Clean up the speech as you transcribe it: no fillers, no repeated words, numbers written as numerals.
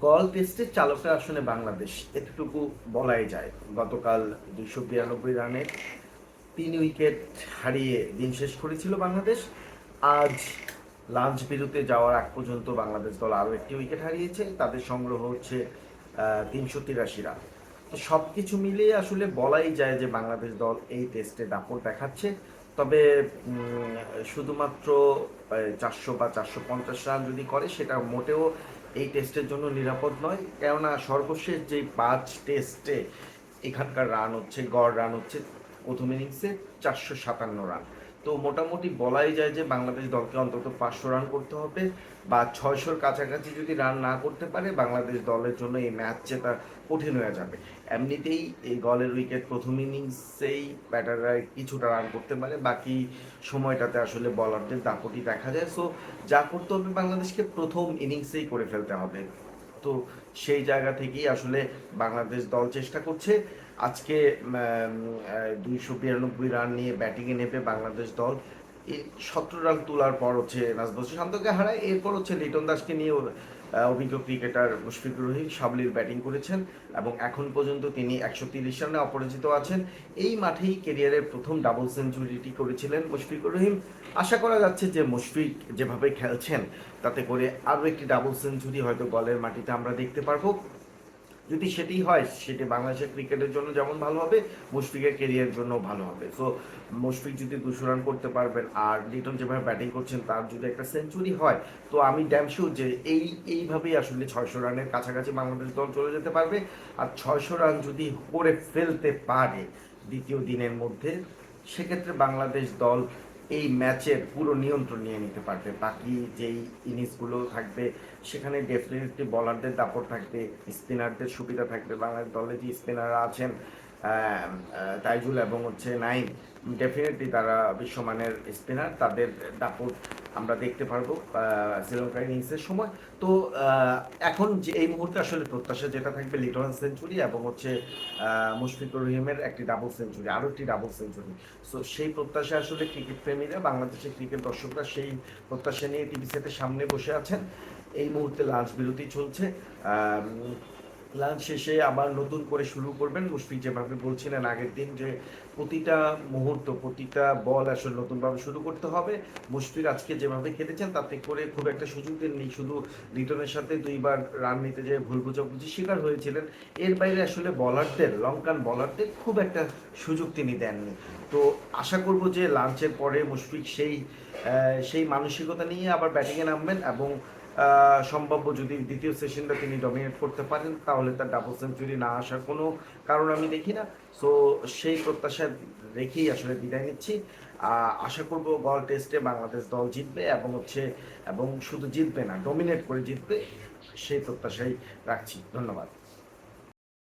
গল টেস্টের চালকরা আসলে বাংলাদেশ, এতটুকু বলাই যায়। গতকাল 292 রানে 3 উইকেট হারিয়ে দিন শেষ করেছিল বাংলাদেশ। আজ লাঞ্চ বিরতিতে যাওয়ার আগ পর্যন্ত বাংলাদেশ দল আরও একটি উইকেট হারিয়েছে। তাদের সংগ্রহ হচ্ছে 383 রান। তো সব কিছু মিলিয়ে আসলে বলাই যায় যে বাংলাদেশ দল এই টেস্টে দাপট দেখাচ্ছে। তবে শুধুমাত্র 400 বা 450 রান যদি করে সেটা মোটেও এই টেস্টের জন্য নিরাপদ নয়। কেননা সর্বশেষ যেই 5 টেস্টে এখানকার রান হচ্ছে, গড় রান হচ্ছে প্রথম ইনিংসে 457 রান। তো মোটামুটি বলাই যায় যে বাংলাদেশ দলকে অন্তত 500 রান করতে হবে, বা 600-র কাছাকাছি যদি রান না করতে পারে বাংলাদেশ দলের জন্য এই ম্যাচ জেতা কঠিন হয়ে যাবে। এমনিতেই এই গলের উইকেট প্রথম ইনিংসেই ব্যাটাররা কিছুটা রান করতে পারে, বাকি সময়টাতে আসলে বলারদের দাপটই দেখা যায়। সো যা করতে হবে বাংলাদেশকে প্রথম ইনিংসেই করে ফেলতে হবে। তো সেই জায়গা থেকেই আসলে বাংলাদেশ দল চেষ্টা করছে। আজকে 292 রান নিয়ে ব্যাটিংয়ে নেমে বাংলাদেশ দল এই 17 রান তোলার পর হচ্ছে নাজমুল শান্তকে হারায়। এরপর হচ্ছে লিটন দাসকে নিয়ে অভিজ্ঞ ক্রিকেটার মুশফিকুর রহিম সাবলীল ব্যাটিং করেছেন এবং এখন পর্যন্ত তিনি 130 রানে অপরাজিত আছেন। এই মাঠেই কেরিয়ারের প্রথম ডাবল সেঞ্চুরিটি করেছিলেন মুশফিকুর রহিম। আশা করা যাচ্ছে যে মুশফিক যেভাবে খেলছেন তাতে করে আরও একটি ডাবল সেঞ্চুরি হয়তো গলের মাটিতে আমরা দেখতে পারবো। যদি সেটি হয় সেটি বাংলাদেশের ক্রিকেটের জন্য যেমন ভালো হবে, মুশফিকের কেরিয়ারের জন্য ভালো হবে। সো মুশফিক যদি 200 রান করতে পারবেন আর লিটন যেভাবে ব্যাটিং করছেন তার যদি একটা সেঞ্চুরি হয়, তো আমি ড্যাম শিওর যে এইভাবেই আসলে 600 রানের কাছাকাছি বাংলাদেশ দল চলে যেতে পারবে। আর 600 রান যদি করে ফেলতে পারে দ্বিতীয় দিনের মধ্যে, সেক্ষেত্রে বাংলাদেশ দল এই ম্যাচের পুরো নিয়ন্ত্রণ নিয়ে নিতে পারবে। বাকি যেই ইনিংসগুলো থাকবে সেখানে ডেফিনেটলি বলারদের দাপট থাকবে, স্পিনারদের সুবিধা থাকবে। বাংলাদেশ দলে যে স্পিনাররা আছেন তাইজুল এবং হচ্ছে নাইম, ডেফিনেটলি তারা বিশ্বমানের স্পিনার, তাদের দাপট আমরা দেখতে পারবো শ্রীলঙ্কার ইনিংসের সময়। তো এখন যে এই মুহূর্তে আসলে প্রত্যাশা যেটা থাকবে লিটন সেঞ্চুরি এবং হচ্ছে মুশফিকুর রহিমের একটি ডাবল সেঞ্চুরি, আরও একটি ডাবল সেঞ্চুরি। সো সেই প্রত্যাশা আসলে ক্রিকেট প্রেমীরা, বাংলাদেশের ক্রিকেট দর্শকরা সেই প্রত্যাশা নিয়ে টিভি সেটের সামনে বসে আছেন। এই মুহূর্তে লাঞ্চ বিরতি চলছে। লাঞ্চ শেষে আবার নতুন করে শুরু করবেন। মুশফিক যেভাবে বলছিলেন আগের দিন যে প্রতিটা মুহূর্ত, প্রতিটা বল আসলে নতুনভাবে শুরু করতে হবে। মুশফিক আজকে যেভাবে খেলেছেন তাতে করে খুব একটা সুযোগ দেননি, শুধু লিটনের সাথে 2বার রান নিতে যেয়ে ভুল বোঝাবুঝি শিকার হয়েছিলেন। এর বাইরে আসলে বলারদের, লঙ্কান বলারদের খুব একটা সুযোগ তিনি দেননি। তো আশা করব যে লাঞ্চের পরে মুশফিক সেই মানসিকতা নিয়ে আবার ব্যাটিংয়ে নামবেন এবং সম্ভাব্য যদি দ্বিতীয় সেশনটা তিনি ডমিনেট করতে পারেন তাহলে তার ডাবল সেঞ্চুরি না আসার কোনো কারণ আমি দেখি না। সো সেই প্রত্যাশা রেখেই আসলে বিদায় নিচ্ছি। আশা করব গল টেস্টে বাংলাদেশ দল জিতবে এবং শুধু জিতবে না, ডমিনেট করে জিতবে, সেই প্রত্যাশাই রাখছি। ধন্যবাদ।